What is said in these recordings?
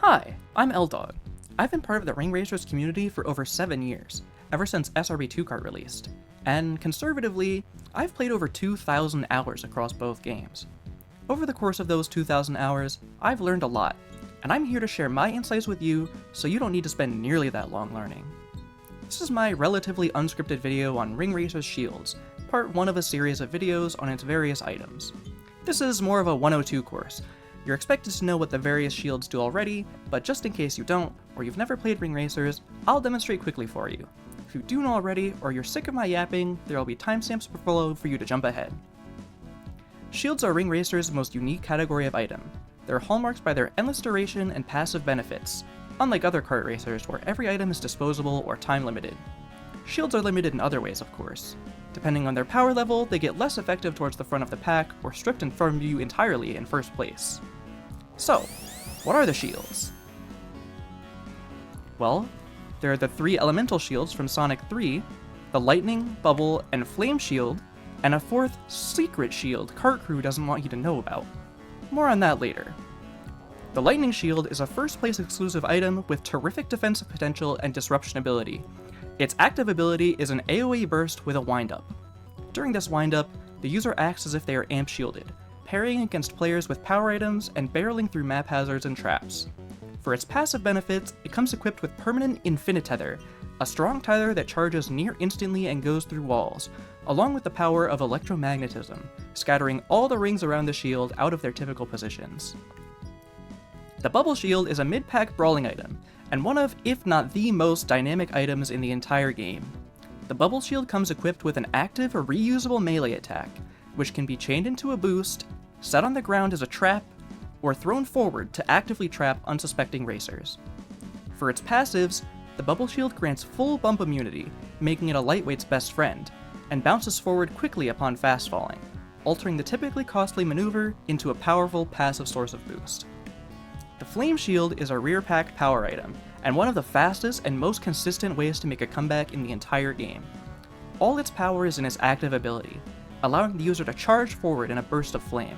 Hi, I'm L-Dog. I've been part of the Ring Racers community for over 7 years, ever since SRB2 Kart released, and conservatively, I've played over 2,000 hours across both games. Over the course of those 2,000 hours, I've learned a lot, and I'm here to share my insights with you so you don't need to spend nearly that long learning. This is my relatively unscripted video on Ring Racers Shields, part 1 of a series of videos on its various items. This is more of a 102 course. You're expected to know what the various shields do already, but just in case you don't, or you've never played Ring Racers, I'll demonstrate quickly for you. If you do know already, or you're sick of my yapping, there will be timestamps below for you to jump ahead. Shields are Ring Racers' most unique category of item. They're hallmarks by their endless duration and passive benefits, unlike other kart racers where every item is disposable or time limited. Shields are limited in other ways, of course. Depending on their power level, they get less effective towards the front of the pack, or stripped from you entirely in first place. So, what are the shields? Well, there are the 3 elemental shields from Sonic 3, the Lightning, Bubble, and Flame shield, and a 4th secret shield Kart Crew doesn't want you to know about. More on that later. The Lightning shield is a first place exclusive item with terrific defensive potential and disruption ability. Its active ability is an AoE burst with a wind-up. During this wind-up, the user acts as if they are amp shielded, parrying against players with power items and barreling through map hazards and traps. For its passive benefits, it comes equipped with permanent infinite tether, a strong tether that charges near instantly and goes through walls, along with the power of electromagnetism, scattering all the rings around the shield out of their typical positions. The Bubble Shield is a mid-pack brawling item, and one of, if not the most dynamic items in the entire game. The Bubble Shield comes equipped with an active or reusable melee attack, which can be chained into a boost, set on the ground as a trap, or thrown forward to actively trap unsuspecting racers. For its passives, the Bubble Shield grants full bump immunity, making it a lightweight's best friend, and bounces forward quickly upon fast falling, altering the typically costly maneuver into a powerful passive source of boost. The Flame Shield is a rear pack power item, and one of the fastest and most consistent ways to make a comeback in the entire game. All its power is in its active ability, allowing the user to charge forward in a burst of flame.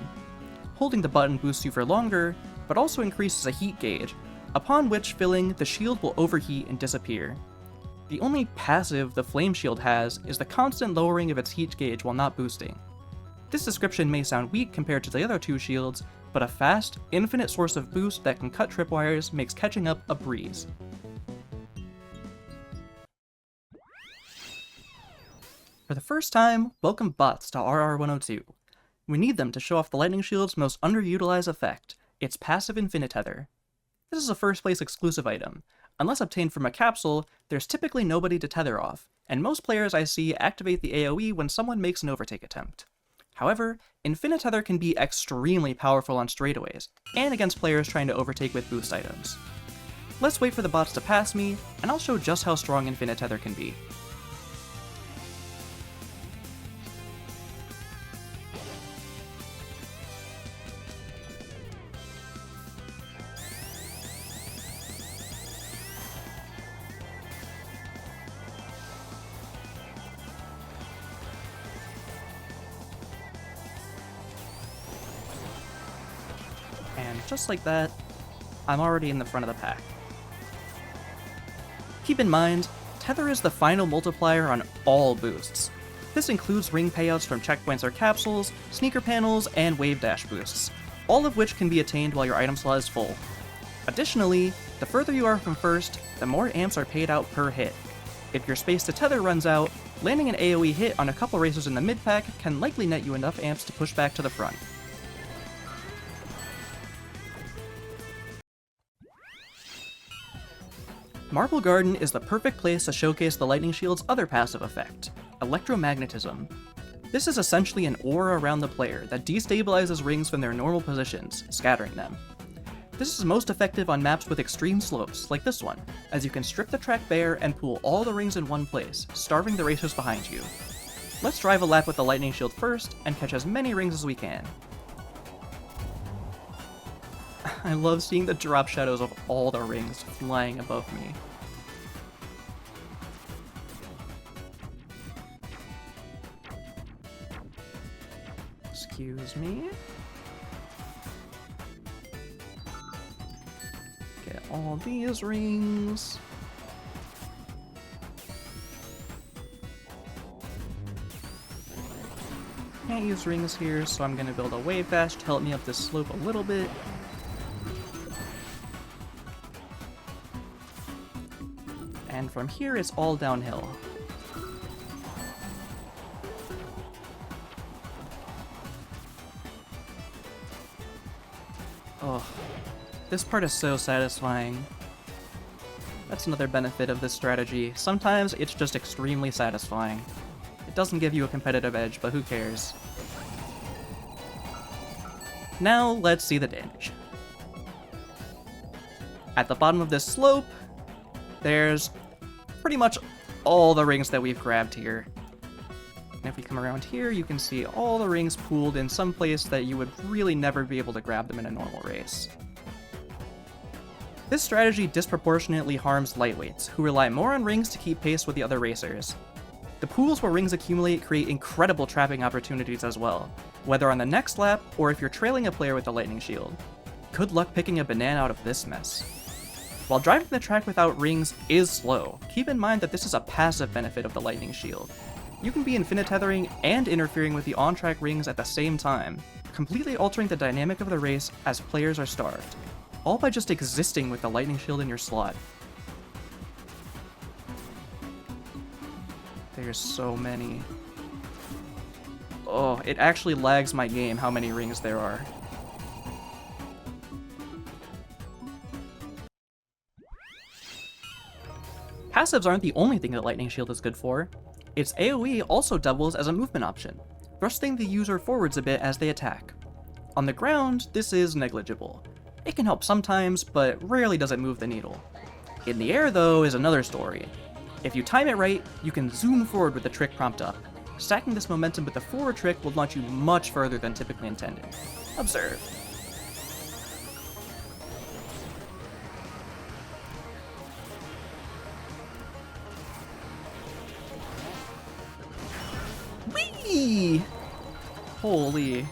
Holding the button boosts you for longer, but also increases a heat gauge, upon which filling, the shield will overheat and disappear. The only passive the Flame Shield has is the constant lowering of its heat gauge while not boosting. This description may sound weak compared to the other 2 shields, but a fast, infinite source of boost that can cut tripwires makes catching up a breeze. For the first time, welcome bots to RR102. We need them to show off the Lightning Shield's most underutilized effect, its passive infinite tether. This is a first place exclusive item. Unless obtained from a capsule, there's typically nobody to tether off, and most players I see activate the AoE when someone makes an overtake attempt. However, infinite tether can be extremely powerful on straightaways, and against players trying to overtake with boost items. Let's wait for the bots to pass me, and I'll show just how strong infinite tether can be. And just like that, I'm already in the front of the pack. Keep in mind, tether is the final multiplier on all boosts. This includes ring payouts from checkpoints or capsules, sneaker panels, and wave dash boosts, all of which can be attained while your item slot is full. Additionally, the further you are from first, the more amps are paid out per hit. If your space to tether runs out, landing an AoE hit on a couple racers in the mid-pack can likely net you enough amps to push back to the front. Marble Garden is the perfect place to showcase the Lightning Shield's other passive effect, electromagnetism. This is essentially an aura around the player that destabilizes rings from their normal positions, scattering them. This is most effective on maps with extreme slopes, like this one, as you can strip the track bare and pool all the rings in one place, starving the racers behind you. Let's drive a lap with the Lightning Shield first, and catch as many rings as we can. I love seeing the drop shadows of all the rings flying above me. Excuse me. Okay, all these rings. Can't use rings here, so I'm gonna build a wave dash to help me up this slope a little bit. And from here, it's all downhill. Oh, this part is so satisfying. That's another benefit of this strategy. Sometimes it's just extremely satisfying. It doesn't give you a competitive edge, but who cares? Now, let's see the damage. At the bottom of this slope, there's pretty much all the rings that we've grabbed here. And if we come around here, you can see all the rings pooled in some place that you would really never be able to grab them in a normal race. This strategy disproportionately harms lightweights, who rely more on rings to keep pace with the other racers. The pools where rings accumulate create incredible trapping opportunities as well, whether on the next lap or if you're trailing a player with a lightning shield. Good luck picking a banana out of this mess. While driving the track without rings is slow, keep in mind that this is a passive benefit of the lightning shield. You can be infinitethering and interfering with the on-track rings at the same time, completely altering the dynamic of the race as players are starved, all by just existing with the lightning shield in your slot. There's so many. Oh, it actually lags my game how many rings there are. Passives aren't the only thing that Lightning Shield is good for. Its AoE also doubles as a movement option, thrusting the user forwards a bit as they attack. On the ground, this is negligible. It can help sometimes, but rarely does it move the needle. In the air, though, is another story. If you time it right, you can zoom forward with the trick prompt up. Stacking this momentum with the forward trick will launch you much further than typically intended. Observe. Whee! Holy.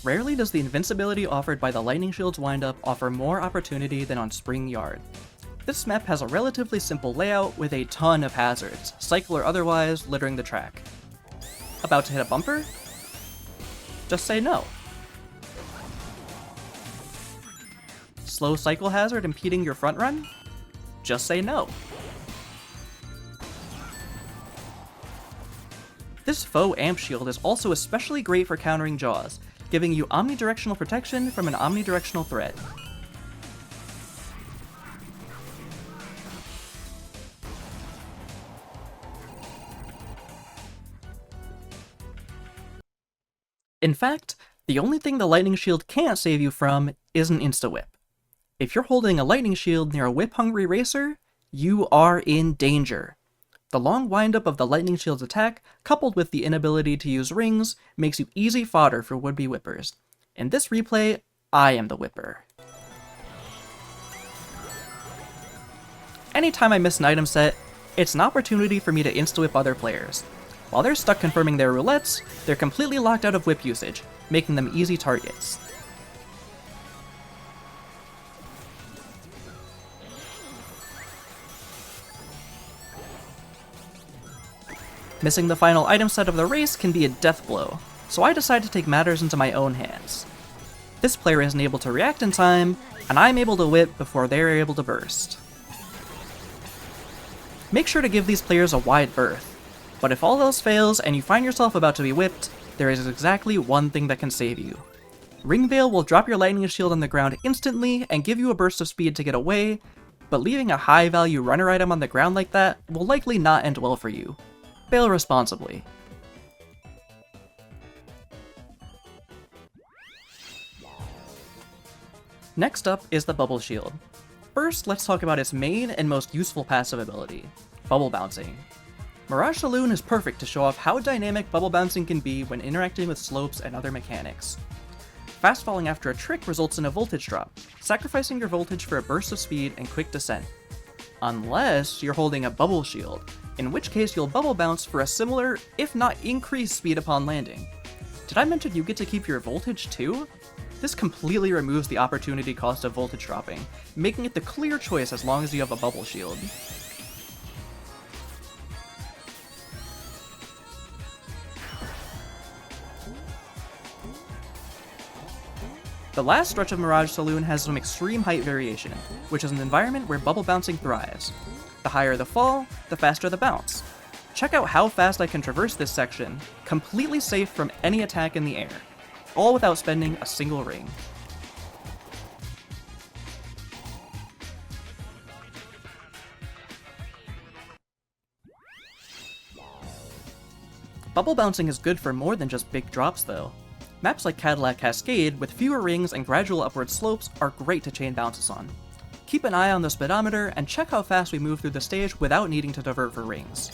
Rarely does the invincibility offered by the Lightning Shield's windup offer more opportunity than on Spring Yard. This map has a relatively simple layout with a ton of hazards, cycle or otherwise, littering the track. About to hit a bumper? Just say no. Slow cycle hazard impeding your front run? Just say no. This faux amp shield is also especially great for countering jaws, giving you omnidirectional protection from an omnidirectional threat. In fact, the only thing the Lightning Shield can't save you from is an insta-whip. If you're holding a Lightning Shield near a whip-hungry racer, you are in danger. The long windup of the Lightning Shield's attack, coupled with the inability to use rings, makes you easy fodder for would-be whippers. In this replay, I am the whipper. Anytime I miss an item set, it's an opportunity for me to insta-whip other players. While they're stuck confirming their roulettes, they're completely locked out of whip usage, making them easy targets. Missing the final item set of the race can be a death blow, so I decide to take matters into my own hands. This player isn't able to react in time, and I'm able to whip before they're able to burst. Make sure to give these players a wide berth, but if all else fails and you find yourself about to be whipped, there is exactly one thing that can save you. Ring Veil will drop your Lightning Shield on the ground instantly and give you a burst of speed to get away, but leaving a high-value runner item on the ground like that will likely not end well for you. Bail responsibly. Next up is the Bubble Shield. First, let's talk about its main and most useful passive ability, Bubble Bouncing. Mirage Saloon is perfect to show off how dynamic bubble bouncing can be when interacting with slopes and other mechanics. Fast falling after a trick results in a voltage drop, sacrificing your voltage for a burst of speed and quick descent. Unless you're holding a Bubble Shield, in which case you'll bubble bounce for a similar, if not increased speed upon landing. Did I mention you get to keep your voltage too? This completely removes the opportunity cost of voltage dropping, making it the clear choice as long as you have a bubble shield. The last stretch of Mirage Saloon has some extreme height variation, which is an environment where bubble bouncing thrives. The higher the fall, the faster the bounce. Check out how fast I can traverse this section, completely safe from any attack in the air, all without spending a single ring. Bubble bouncing is good for more than just big drops though. Maps like Cadillac Cascade, with fewer rings and gradual upward slopes, are great to chain bounces on. Keep an eye on the speedometer and check how fast we move through the stage without needing to divert for rings.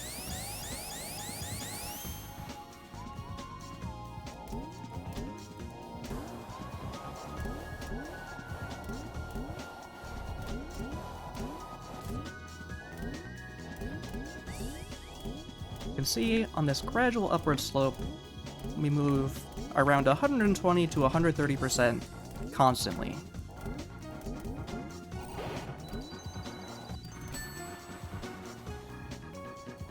You can see on this gradual upward slope, we move around 120 to 130% constantly.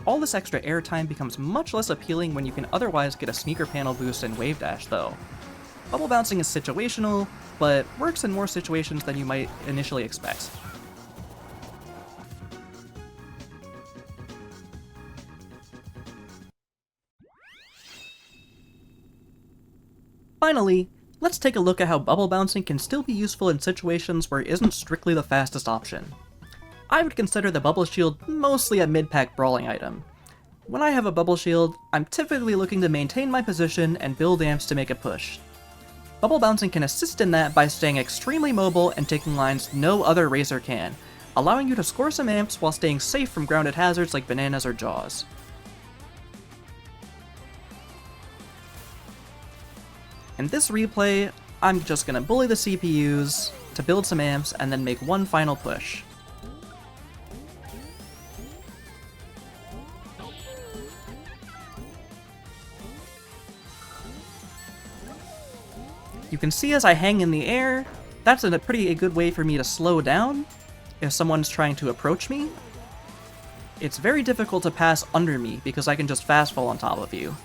All this extra airtime becomes much less appealing when you can otherwise get a sneaker panel boost and wave dash though. Bubble bouncing is situational, but works in more situations than you might initially expect. Finally, let's take a look at how bubble bouncing can still be useful in situations where it isn't strictly the fastest option. I would consider the bubble shield mostly a mid-pack brawling item. When I have a bubble shield, I'm typically looking to maintain my position and build amps to make a push. Bubble bouncing can assist in that by staying extremely mobile and taking lines no other racer can, allowing you to score some amps while staying safe from grounded hazards like bananas or jaws. In this replay, I'm just gonna bully the CPUs to build some amps and then make one final push. You can see as I hang in the air, that's a pretty good way for me to slow down if someone's trying to approach me. It's very difficult to pass under me because I can just fast fall on top of you.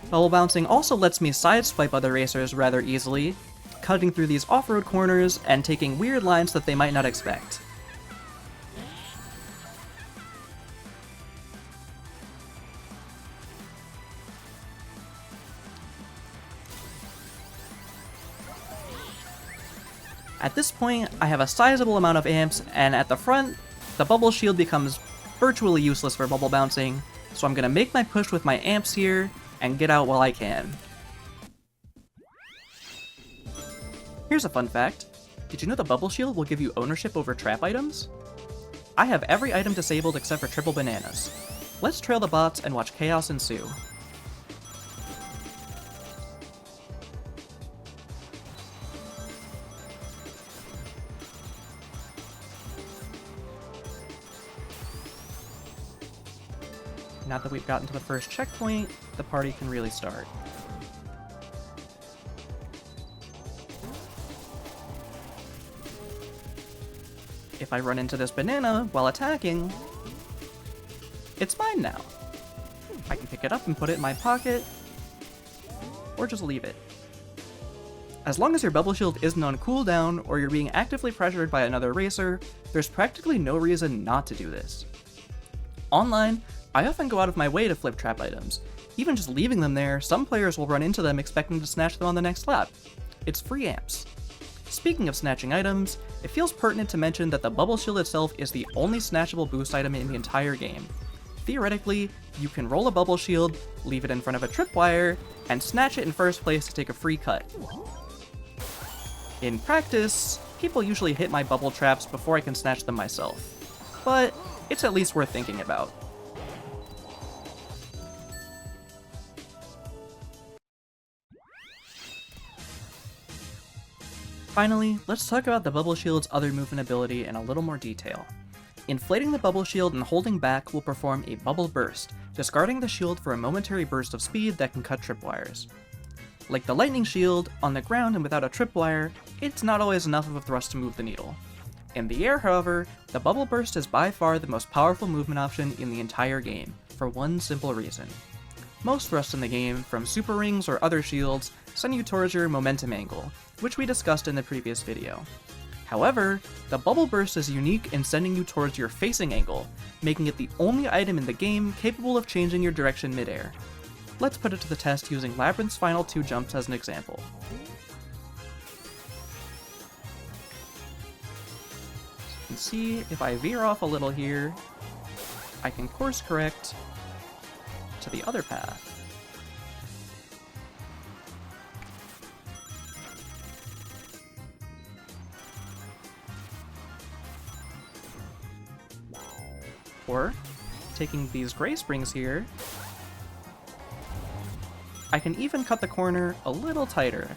Bubble bouncing also lets me sideswipe other racers rather easily, cutting through these off-road corners and taking weird lines that they might not expect. At this point, I have a sizable amount of amps, and at the front, the bubble shield becomes virtually useless for bubble bouncing, so I'm gonna make my push with my amps here, and get out while I can. Here's a fun fact. Did you know the bubble shield will give you ownership over trap items? I have every item disabled except for triple bananas. Let's trail the bots and watch chaos ensue. Now that we've gotten to the first checkpoint, the party can really start. If I run into this banana while attacking, it's mine now. I can pick it up and put it in my pocket, or just leave it. As long as your bubble shield isn't on cooldown or you're being actively pressured by another racer, there's practically no reason not to do this. Online, I often go out of my way to flip trap items. Even just leaving them there, some players will run into them expecting to snatch them on the next lap. It's free amps. Speaking of snatching items, it feels pertinent to mention that the bubble shield itself is the only snatchable boost item in the entire game. Theoretically, you can roll a bubble shield, leave it in front of a tripwire, and snatch it in first place to take a free cut. In practice, people usually hit my bubble traps before I can snatch them myself, but it's at least worth thinking about. Finally, let's talk about the bubble shield's other movement ability in a little more detail. Inflating the bubble shield and holding back will perform a bubble burst, discarding the shield for a momentary burst of speed that can cut tripwires. Like the lightning shield, on the ground and without a tripwire, it's not always enough of a thrust to move the needle. In the air, however, the bubble burst is by far the most powerful movement option in the entire game, for one simple reason. Most thrusts in the game, from super rings or other shields, send you towards your momentum angle, which we discussed in the previous video. However, the bubble burst is unique in sending you towards your facing angle, making it the only item in the game capable of changing your direction midair. Let's put it to the test using Labyrinth's final 2 jumps as an example. You can see if I veer off a little here, I can course correct to the other path. Or, taking these gray springs here, I can even cut the corner a little tighter.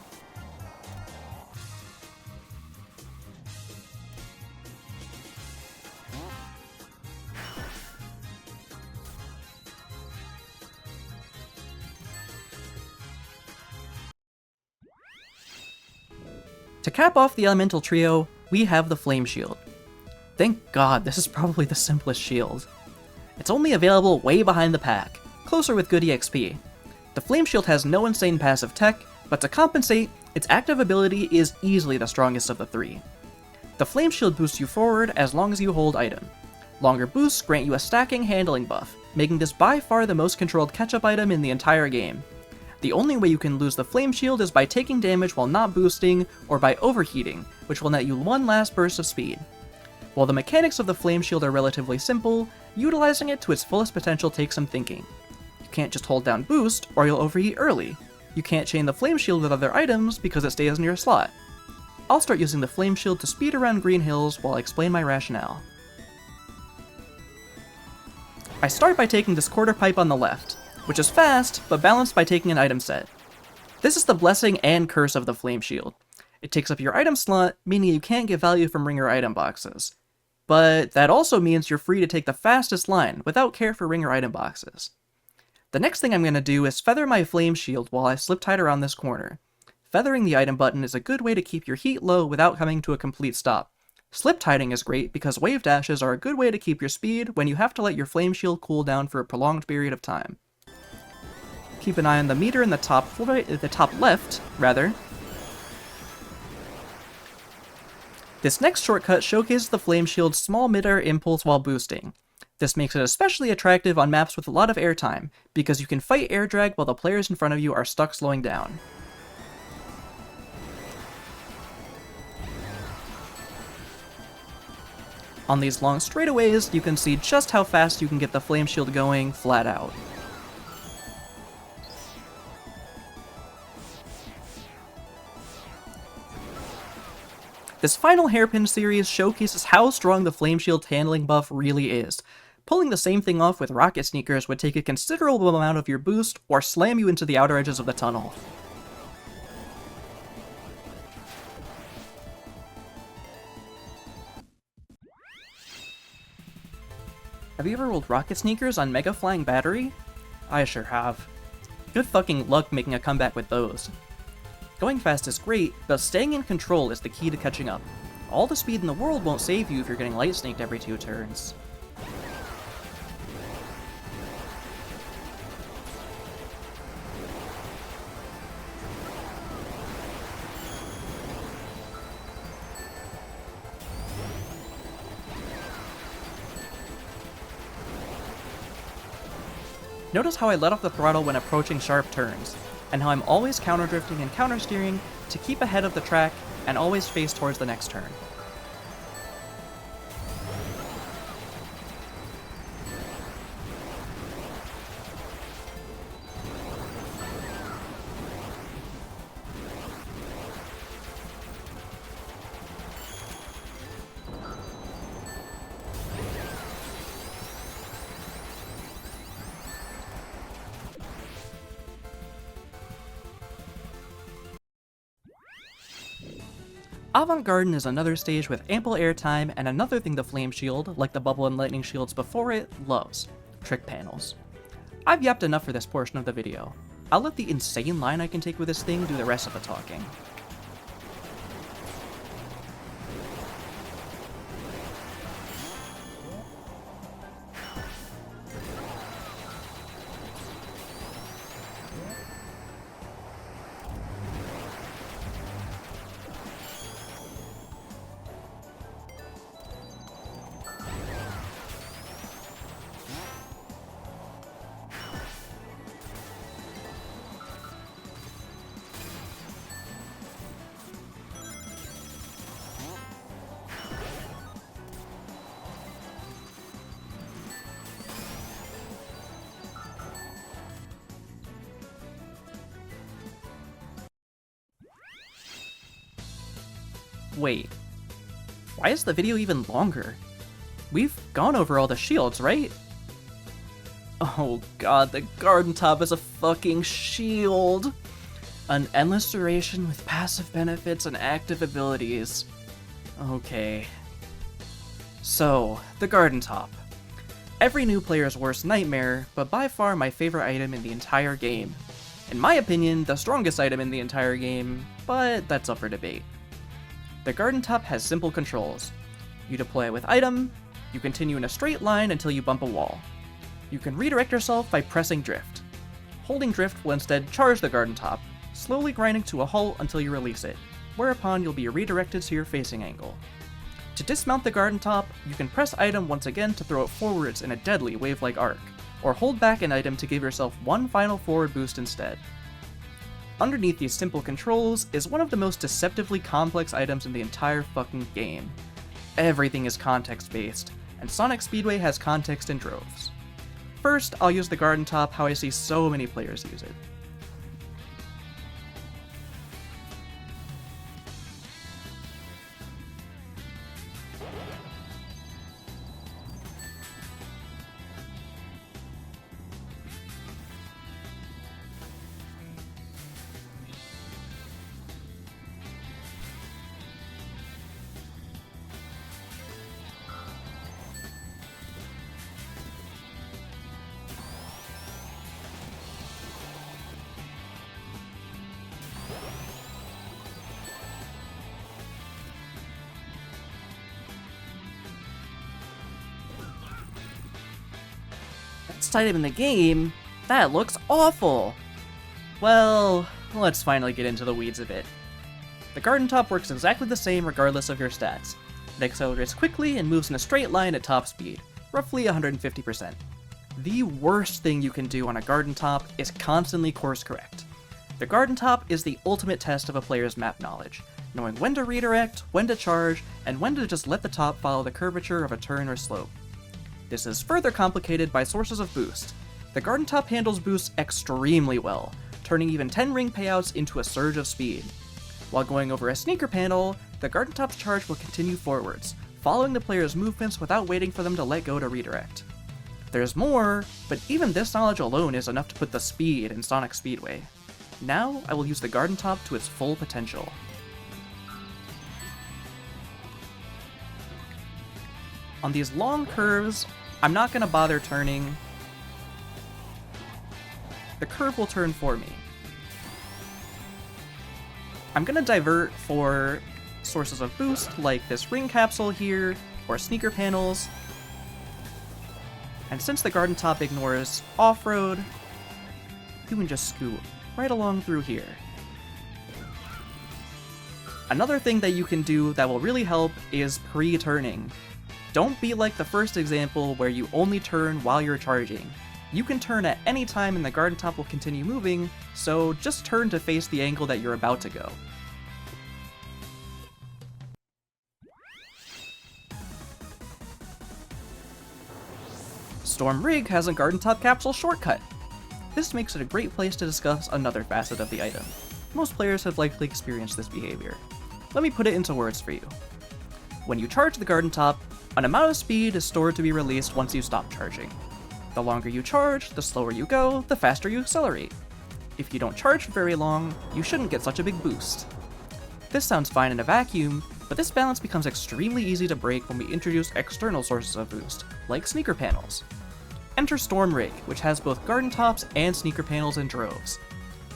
To cap off the elemental trio, we have the Flame Shield. Thank God, this is probably the simplest shield. It's only available way behind the pack, closer with good EXP. The Flame Shield has no insane passive tech, but to compensate, its active ability is easily the strongest of the 3. The Flame Shield boosts you forward as long as you hold item. Longer boosts grant you a stacking handling buff, making this by far the most controlled catch-up item in the entire game. The only way you can lose the Flame Shield is by taking damage while not boosting, or by overheating, which will net you one last burst of speed. While the mechanics of the Flame Shield are relatively simple, utilizing it to its fullest potential takes some thinking. You can't just hold down boost, or you'll overheat early. You can't chain the Flame Shield with other items because it stays in your slot. I'll start using the Flame Shield to speed around green hills while I explain my rationale. I start by taking this quarter pipe on the left, which is fast, but balanced by taking an item set. This is the blessing and curse of the Flame Shield. It takes up your item slot, meaning you can't get value from ringer item boxes. But that also means you're free to take the fastest line without care for ringer item boxes. The next thing I'm going to do is feather my Flame Shield while I slip tight around this corner. Feathering the item button is a good way to keep your heat low without coming to a complete stop. Slip tiding is great because wave dashes are a good way to keep your speed when you have to let your Flame Shield cool down for a prolonged period of time. Keep an eye on the meter in the top left. This next shortcut showcases the Flame Shield's small mid-air impulse while boosting. This makes it especially attractive on maps with a lot of airtime, because you can fight air drag while the players in front of you are stuck slowing down. On these long straightaways, you can see just how fast you can get the Flame Shield going flat out. This final hairpin series showcases how strong the Flame Shield's handling buff really is. Pulling the same thing off with Rocket Sneakers would take a considerable amount of your boost or slam you into the outer edges of the tunnel. Have you ever rolled Rocket Sneakers on Mega Flying Battery? I sure have. Good fucking luck making a comeback with those. Going fast is great, but staying in control is the key to catching up. All the speed in the world won't save you if you're getting light snaked every 2 turns. Notice how I let off the throttle when approaching sharp turns, and how I'm always counter-drifting and counter-steering to keep ahead of the track and always face towards the next turn. Avant-Garden is another stage with ample airtime and another thing the Flame Shield, like the Bubble and Lightning Shields before it, loves: trick panels. I've yapped enough for this portion of the video. I'll let the insane line I can take with this thing do the rest of the talking. Wait, why is the video even longer? We've gone over all the shields, right? Oh god, the Gardentop is a fucking shield! An endless duration with passive benefits and active abilities. Okay. So, the Gardentop. Every new player's worst nightmare, but by far my favorite item in the entire game. In my opinion, the strongest item in the entire game, but that's up for debate. The Gardentop has simple controls. You deploy it with item, you continue in a straight line until you bump a wall. You can redirect yourself by pressing drift. Holding drift will instead charge the Gardentop, slowly grinding to a halt until you release it, whereupon you'll be redirected to your facing angle. To dismount the Gardentop, you can press item once again to throw it forwards in a deadly wave-like arc, or hold back an item to give yourself one final forward boost instead. Underneath these simple controls is one of the most deceptively complex items in the entire fucking game. Everything is context-based, and Sonic Speedway has context in droves. First, I'll use the Gardentop how I see so many players use it. Best item in the game? That looks awful! Well, let's finally get into the weeds a bit. The Gardentop works exactly the same regardless of your stats. It accelerates quickly and moves in a straight line at top speed, roughly 150%. The worst thing you can do on a Gardentop is constantly course correct. The Gardentop is the ultimate test of a player's map knowledge, knowing when to redirect, when to charge, and when to just let the top follow the curvature of a turn or slope. This is further complicated by sources of boost. The Gardentop handles boosts extremely well, turning even 10 ring payouts into a surge of speed. While going over a sneaker panel, the Gardentop's charge will continue forwards, following the player's movements without waiting for them to let go to redirect. There's more, but even this knowledge alone is enough to put the speed in Sonic Speedway. Now, I will use the Gardentop to its full potential. On these long curves, I'm not going to bother turning. The curve will turn for me. I'm going to divert for sources of boost, like this ring capsule here, or sneaker panels. And since the Gardentop ignores off-road, you can just scoot right along through here. Another thing that you can do that will really help is pre-turning. Don't be like the first example where you only turn while you're charging. You can turn at any time and the Gardentop will continue moving, so just turn to face the angle that you're about to go. Storm Rig has a Gardentop capsule shortcut. This makes it a great place to discuss another facet of the item. Most players have likely experienced this behavior. Let me put it into words for you. When you charge the Gardentop, an amount of speed is stored to be released once you stop charging. The longer you charge, the slower you go, the faster you accelerate. If you don't charge for very long, you shouldn't get such a big boost. This sounds fine in a vacuum, but this balance becomes extremely easy to break when we introduce external sources of boost, like sneaker panels. Enter Storm Rig, which has both Gardentop's and sneaker panels in droves.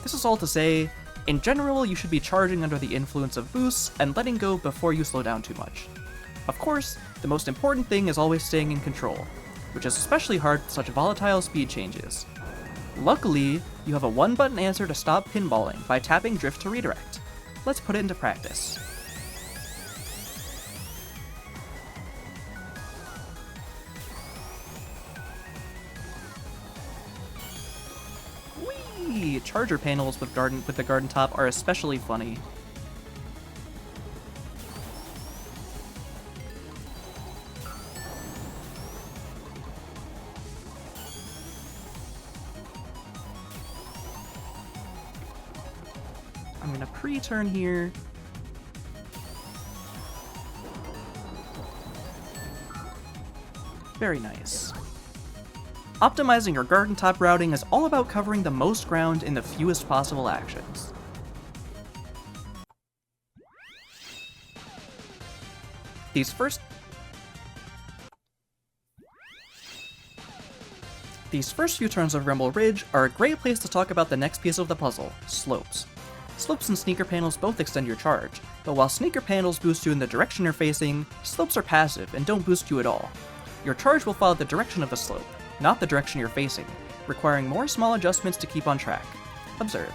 This is all to say, in general you should be charging under the influence of boosts and letting go before you slow down too much. Of course, the most important thing is always staying in control, which is especially hard with such volatile speed changes. Luckily, you have a one-button answer to stop pinballing by tapping Drift to redirect. Let's put it into practice. Whee! Charger panels with the Gardentop are especially funny. I'm gonna pre-turn here. Very nice. Optimizing your Gardentop routing is all about covering the most ground in the fewest possible actions. These first few turns of Rumble Ridge are a great place to talk about the next piece of the puzzle, slopes. Slopes and sneaker panels both extend your charge, but while sneaker panels boost you in the direction you're facing, slopes are passive and don't boost you at all. Your charge will follow the direction of the slope, not the direction you're facing, requiring more small adjustments to keep on track. Observe.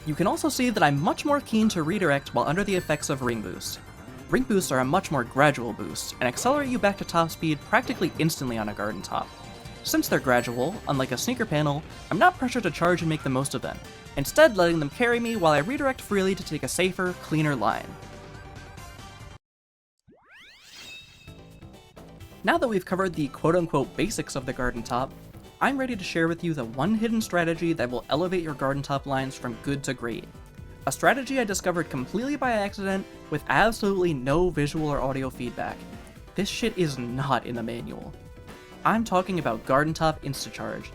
You can also see that I'm much more keen to redirect while under the effects of Ring Boost. Ring Boosts are a much more gradual boost, and accelerate you back to top speed practically instantly on a Gardentop. Since they're gradual, unlike a sneaker panel, I'm not pressured to charge and make the most of them, instead letting them carry me while I redirect freely to take a safer, cleaner line. Now that we've covered the quote-unquote basics of the Gardentop, I'm ready to share with you the one hidden strategy that will elevate your Gardentop lines from good to great. A strategy I discovered completely by accident with absolutely no visual or audio feedback. This shit is not in the manual. I'm talking about Gardentop Instacharge.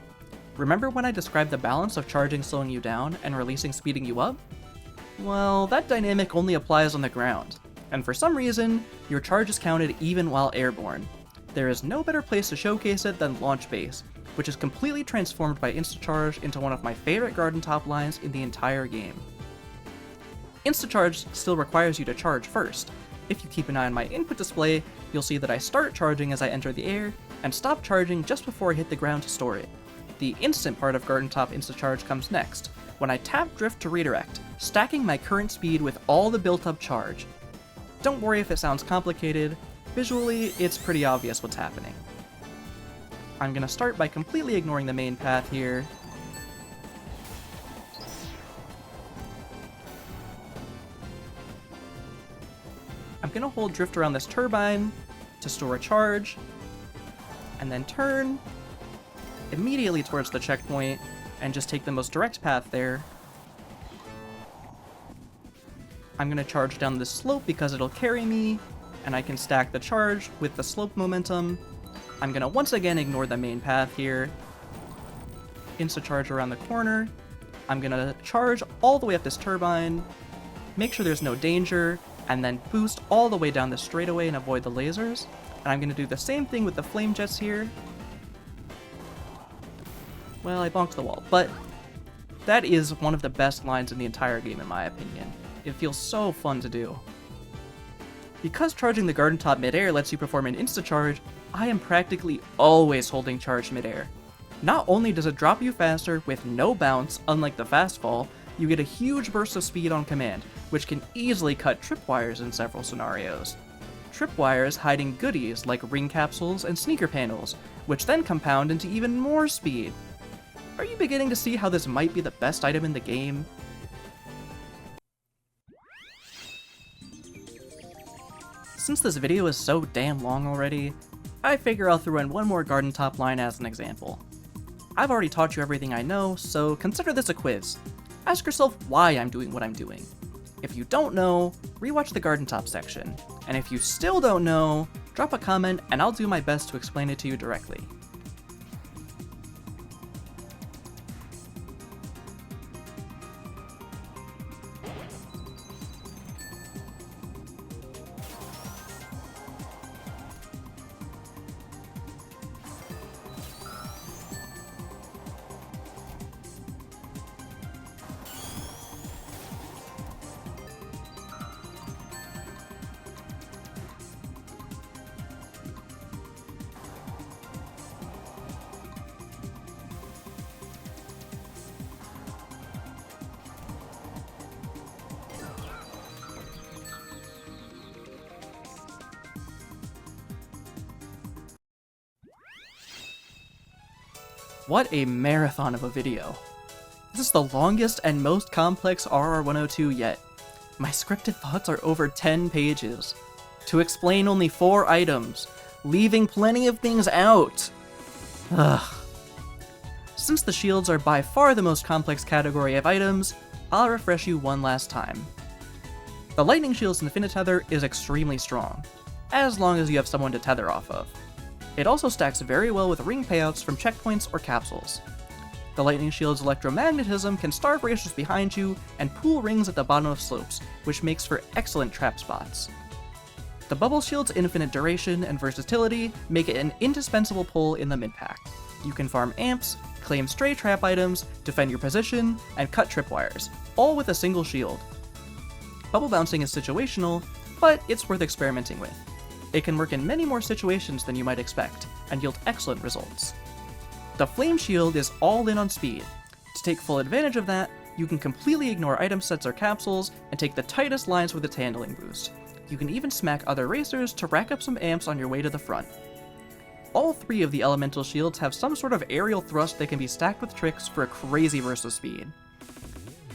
Remember when I described the balance of charging slowing you down and releasing speeding you up? Well, that dynamic only applies on the ground, and for some reason, your charge is counted even while airborne. There is no better place to showcase it than Launch Base, which is completely transformed by Instacharge into one of my favorite Gardentop lines in the entire game. Instacharge still requires you to charge first. If you keep an eye on my input display, you'll see that I start charging as I enter the air, and stop charging just before I hit the ground to store it. The instant part of Gardentop Instacharge comes next, when I tap Drift to redirect, stacking my current speed with all the built-up charge. Don't worry if it sounds complicated, visually it's pretty obvious what's happening. I'm gonna start by completely ignoring the main path here. I'm gonna hold Drift around this turbine to store a charge, and then turn immediately towards the checkpoint and just take the most direct path there. I'm gonna charge down this slope because it'll carry me, and I can stack the charge with the slope momentum. I'm gonna once again ignore the main path here. Insta-charge around the corner. I'm gonna charge all the way up this turbine, make sure there's no danger, and then boost all the way down the straightaway and avoid the lasers. And I'm gonna do the same thing with the flame jets here. Well, I bonked the wall, but that is one of the best lines in the entire game in my opinion. It feels so fun to do. Because charging the Gardentop midair lets you perform an insta-charge, I am practically always holding charge midair. Not only does it drop you faster with no bounce, unlike the fast fall, you get a huge burst of speed on command, which can easily cut tripwires in several scenarios. Tripwires hiding goodies like ring capsules and sneaker panels, which then compound into even more speed. Are you beginning to see how this might be the best item in the game? Since this video is so damn long already, I figure I'll throw in one more Gardentop line as an example. I've already taught you everything I know, so consider this a quiz. Ask yourself why I'm doing what I'm doing. If you don't know, rewatch the Gardentop section, and if you still don't know, drop a comment and I'll do my best to explain it to you directly. What a marathon of a video. This is the longest and most complex RR102 yet. My scripted thoughts are over 10 pages. To explain only 4 items, leaving plenty of things out. Ugh. Since the shields are by far the most complex category of items, I'll refresh you one last time. The lightning shield's Infinitether is extremely strong, as long as you have someone to tether off of. It also stacks very well with ring payouts from checkpoints or capsules. The lightning shield's electromagnetism can starve racers behind you and pool rings at the bottom of slopes, which makes for excellent trap spots. The bubble shield's infinite duration and versatility make it an indispensable pull in the mid-pack. You can farm amps, claim stray trap items, defend your position, and cut tripwires, all with a single shield. Bubble bouncing is situational, but it's worth experimenting with. It can work in many more situations than you might expect, and yield excellent results. The flame shield is all in on speed. To take full advantage of that, you can completely ignore item sets or capsules and take the tightest lines with its handling boost. You can even smack other racers to rack up some amps on your way to the front. All 3 of the elemental shields have some sort of aerial thrust that can be stacked with tricks for a crazy burst of speed.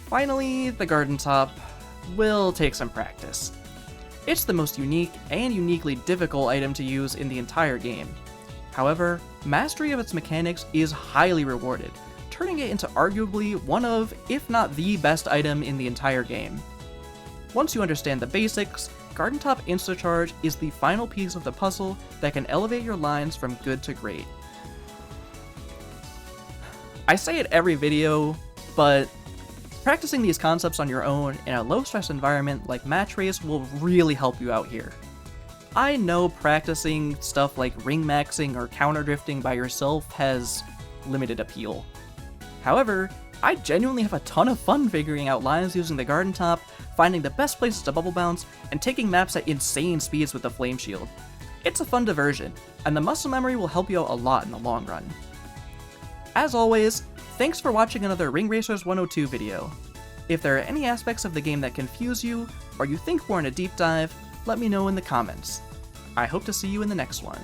Finally, the Gardentop will take some practice. It's the most unique and uniquely difficult item to use in the entire game. However, mastery of its mechanics is highly rewarded, turning it into arguably one of, if not the best item in the entire game. Once you understand the basics, Gardentop Instacharge is the final piece of the puzzle that can elevate your lines from good to great. I say it every video, but practicing these concepts on your own in a low-stress environment like Match Race will really help you out here. I know practicing stuff like ring maxing or counter drifting by yourself has limited appeal. However, I genuinely have a ton of fun figuring out lines using the Gardentop, finding the best places to bubble bounce, and taking maps at insane speeds with the Flame Shield. It's a fun diversion, and the muscle memory will help you out a lot in the long run. As always, thanks for watching another Ring Racers 102 video. If there are any aspects of the game that confuse you, or you think warrant a deep dive, let me know in the comments. I hope to see you in the next one.